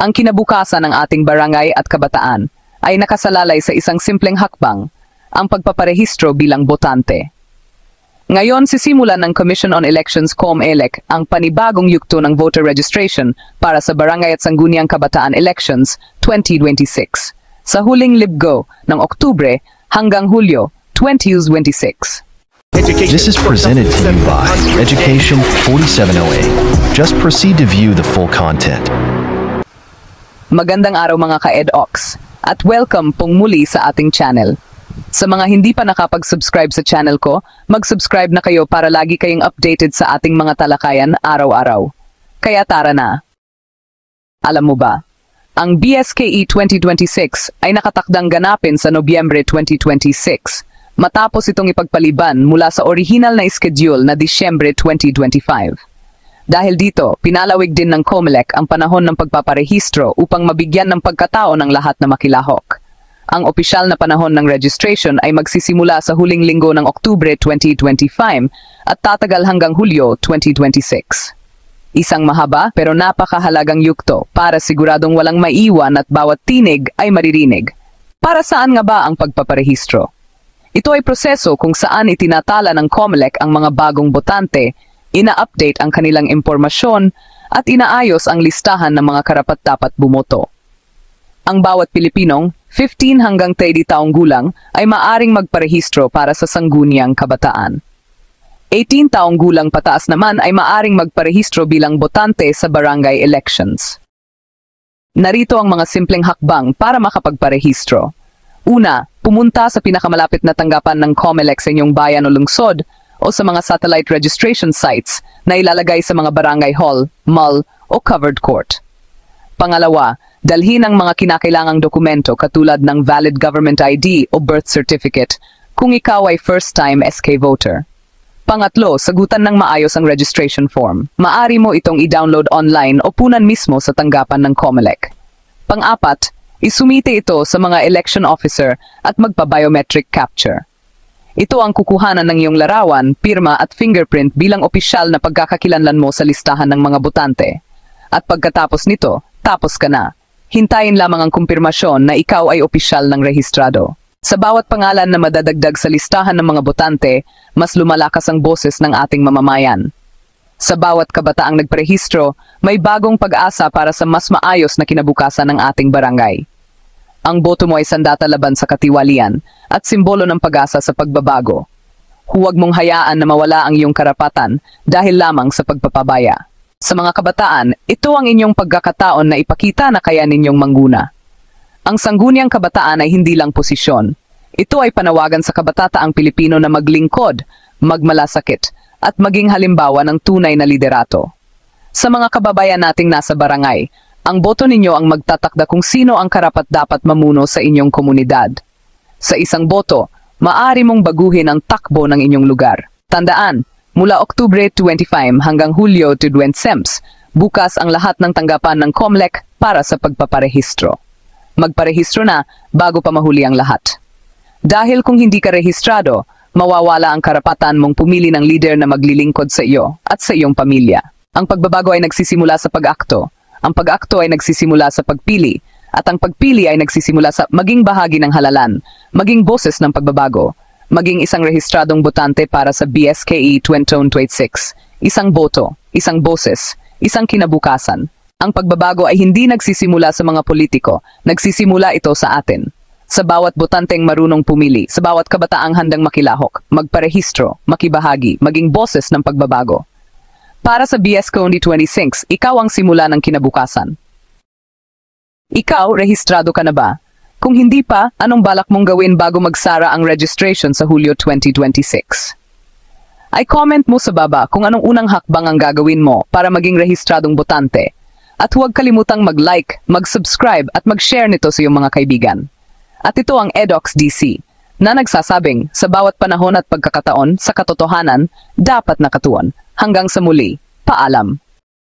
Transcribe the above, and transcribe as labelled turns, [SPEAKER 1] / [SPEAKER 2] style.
[SPEAKER 1] Ang kinabukasan ng ating barangay at kabataan ay nakasalalay sa isang simpleng hakbang, ang pagpaparehistro bilang botante. Ngayon sisimulan ng Commission on Elections COMELEC ang panibagong yugto ng voter registration para sa Barangay at Sangguniang Kabataan Elections 2026 sa huling libgo ng Oktubre hanggang Hulyo 2026.
[SPEAKER 2] This is presented to you by Education 4708. Just proceed to view the full content.
[SPEAKER 1] Magandang araw mga ka-EDOX at welcome pong muli sa ating channel. Sa mga hindi pa nakapag-subscribe sa channel ko, mag-subscribe na kayo para lagi kayong updated sa ating mga talakayan araw-araw. Kaya tara na! Alam mo ba, ang BSKE 2026 ay nakatakdang ganapin sa Nobyembre 2026 matapos itong ipagpaliban mula sa orihinal na schedule na Disyembre 2025. Dahil dito, pinalawig din ng COMELEC ang panahon ng pagpaparehistro upang mabigyan ng pagkatao ng lahat na makilahok. Ang opisyal na panahon ng registration ay magsisimula sa huling linggo ng Oktubre 2025 at tatagal hanggang Hulyo 2026. Isang mahaba pero napakahalagang yugto para siguradong walang maiwan at bawat tinig ay maririnig. Para saan nga ba ang pagpaparehistro? Ito ay proseso kung saan itinatala ng COMELEC ang mga bagong botante, ina-update ang kanilang impormasyon, at inaayos ang listahan ng mga karapat-dapat bumoto. Ang bawat Pilipinong, 15 hanggang 30 taong gulang, ay maaring magparehistro para sa Sangguniang Kabataan. 18 taong gulang pataas naman ay maaring magparehistro bilang botante sa barangay elections. Narito ang mga simpleng hakbang para makapagparehistro. Una, pumunta sa pinakamalapit na tanggapan ng COMELEC sa inyong bayan o lungsod o sa mga satellite registration sites na ilalagay sa mga barangay hall, mall o covered court. Pangalawa, dalhin ang mga kinakailangang dokumento katulad ng valid government ID o birth certificate kung ikaw ay first-time SK voter. Pangatlo, sagutan ng maayos ang registration form. Maari mo itong i-download online o punan mismo sa tanggapan ng COMELEC. Pang-apat, isumite ito sa mga election officer at magpa-biometric capture. Ito ang kukuhanan ng iyong larawan, pirma at fingerprint bilang opisyal na pagkakakilanlan mo sa listahan ng mga botante. At pagkatapos nito, tapos ka na. Hintayin lamang ang kumpirmasyon na ikaw ay opisyal ng rehistrado. Sa bawat pangalan na madadagdag sa listahan ng mga botante, mas lumalakas ang boses ng ating mamamayan. Sa bawat kabataang nagparehistro, may bagong pag-asa para sa mas maayos na kinabukasan ng ating barangay. Ang boto mo ay sandata laban sa katiwalian at simbolo ng pag-asa sa pagbabago. Huwag mong hayaan na mawala ang iyong karapatan dahil lamang sa pagpapabaya. Sa mga kabataan, ito ang inyong pagkakataon na ipakita na kaya ninyong mangguna. Ang Sangguniang Kabataan ay hindi lang posisyon. Ito ay panawagan sa kabataang Pilipino na maglingkod, magmalasakit, at maging halimbawa ng tunay na liderato. Sa mga kababayan nating nasa barangay, ang boto ninyo ang magtatakda kung sino ang karapat-dapat mamuno sa inyong komunidad. Sa isang boto, maaari mong baguhin ang takbo ng inyong lugar. Tandaan, mula Oktubre 25 hanggang Hulyo 2026, bukas ang lahat ng tanggapan ng COMELEC para sa pagpaparehistro. Magparehistro na bago pa mahuli ang lahat. Dahil kung hindi ka rehistrado, mawawala ang karapatan mong pumili ng leader na maglilingkod sa iyo at sa iyong pamilya. Ang pagbabago ay nagsisimula sa pag-akto. Ang pag-akto ay nagsisimula sa pagpili, at ang pagpili ay nagsisimula sa maging bahagi ng halalan, maging boses ng pagbabago, maging isang rehistradong botante para sa BSKE 2026. Isang boto, isang boses, isang kinabukasan. Ang pagbabago ay hindi nagsisimula sa mga politiko, nagsisimula ito sa atin. Sa bawat botanteng marunong pumili, sa bawat kabataang handang makilahok, magparehistro, makibahagi, maging boses ng pagbabago. Para sa BSKE 2026, ikaw ang simula ng kinabukasan. Ikaw, rehistrado ka na ba? Kung hindi pa, anong balak mong gawin bago magsara ang registration sa Hulyo 2026? Ay comment mo sa baba kung anong unang hakbang ang gagawin mo para maging rehistradong botante. At huwag kalimutang mag-like, mag-subscribe at mag-share nito sa iyong mga kaibigan. At ito ang EDOX DC, na nagsasabing sa bawat panahon at pagkakataon sa katotohanan, dapat nakatuon. Hanggang sa muli, paalam.